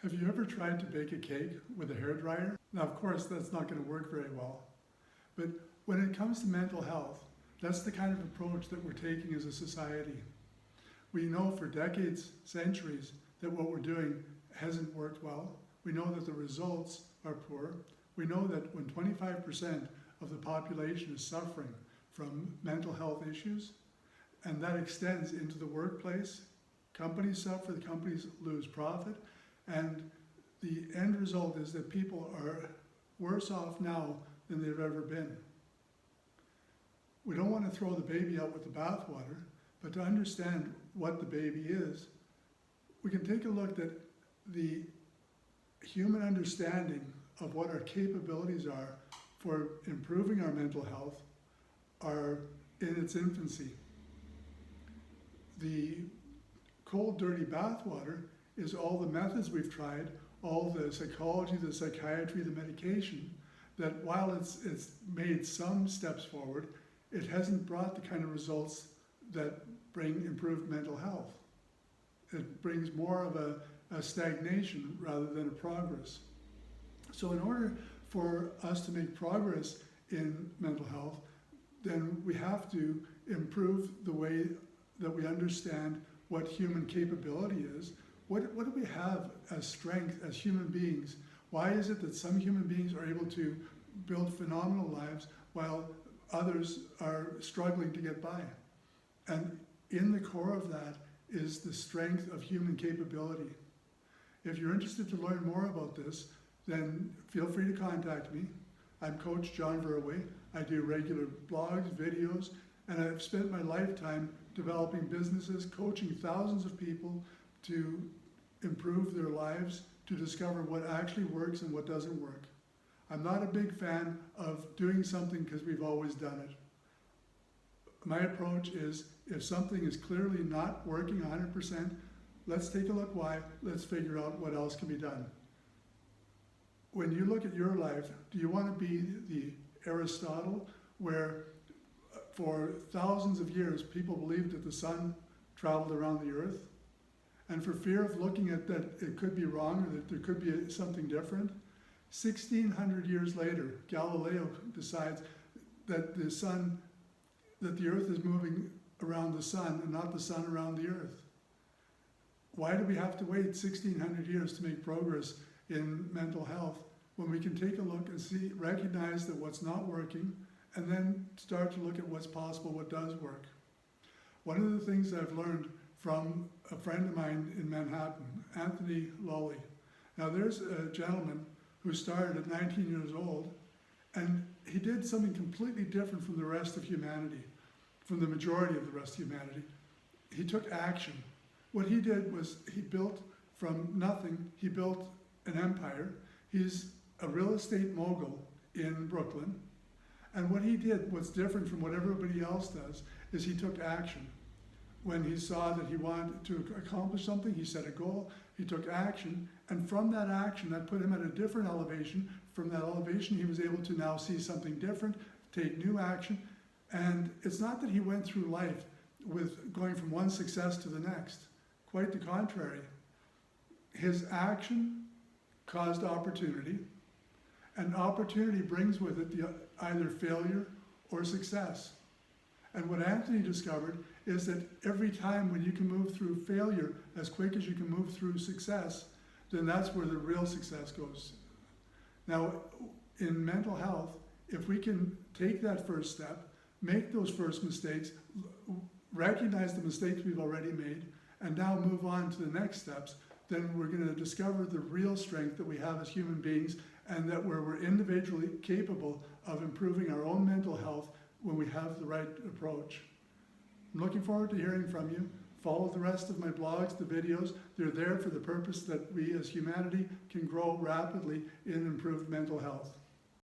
Have you ever tried to bake a cake with a hairdryer? Now, of course, that's not going to work very well. But when it comes to mental health, that's the kind of approach that we're taking as a society. We know for decades, centuries, that what we're doing hasn't worked well. We know that the results are poor. We know that when 25% of the population is suffering from mental health issues, and that extends into the workplace, companies suffer, the companies lose profit, and the end result is that people are worse off now than they've ever been. We don't want to throw the baby out with the bathwater, but to understand what the baby is, we can take a look at the human understanding of what our capabilities are for improving our mental health are in its infancy. The cold, dirty bathwater is all the methods we've tried, all the psychology, the psychiatry, the medication, that while it's made some steps forward, it hasn't brought the kind of results that bring improved mental health. It brings more of a stagnation rather than a progress. So in order for us to make progress in mental health, then we have to improve the way that we understand what human capability is. What do we have as strength as human beings? Why is it that some human beings are able to build phenomenal lives while others are struggling to get by? And in the core of that is the strength of human capability. If you're interested to learn more about this, then feel free to contact me. I'm Coach John Verway. I do regular blogs, videos, and I've spent my lifetime developing businesses, coaching thousands of people to improve their lives, to discover what actually works and what doesn't work. I'm not a big fan of doing something because we've always done it. My approach is, if something is clearly not working 100%, let's take a look why, let's figure out what else can be done. When you look at your life, do you want to be the Aristotle, where for thousands of years people believed that the sun traveled around the earth? And for fear of looking at that it could be wrong or that there could be something different, 1,600 years later, Galileo decides that the earth is moving around the sun and not the sun around the earth. Why do we have to wait 1,600 years to make progress in mental health when we can take a look and recognize that what's not working, and then start to look at what's possible, what does work? One of the things I've learned from a friend of mine in Manhattan, Anthony Lawley. Now there's a gentleman who started at 19 years old, and he did something completely different from the rest of humanity, from the majority of the rest of humanity. He took action. What he did was he built from nothing, he built an empire. He's a real estate mogul in Brooklyn. And what he did, what's different from what everybody else does, is he took action. When he saw that he wanted to accomplish something, he set a goal, he took action, and from that action, that put him at a different elevation. From that elevation, he was able to now see something different, take new action, and it's not that he went through life with going from one success to the next. Quite the contrary. His action caused opportunity, and opportunity brings with it either failure or success. And what Anthony discovered is that every time when you can move through failure as quick as you can move through success, then that's where the real success goes. Now, in mental health, if we can take that first step, make those first mistakes, recognize the mistakes we've already made, and now move on to the next steps, then we're going to discover the real strength that we have as human beings, and that we're individually capable of improving our own mental health when we have the right approach. I'm looking forward to hearing from you. Follow the rest of my blogs, the videos. They're there for the purpose that we as humanity can grow rapidly in improved mental health.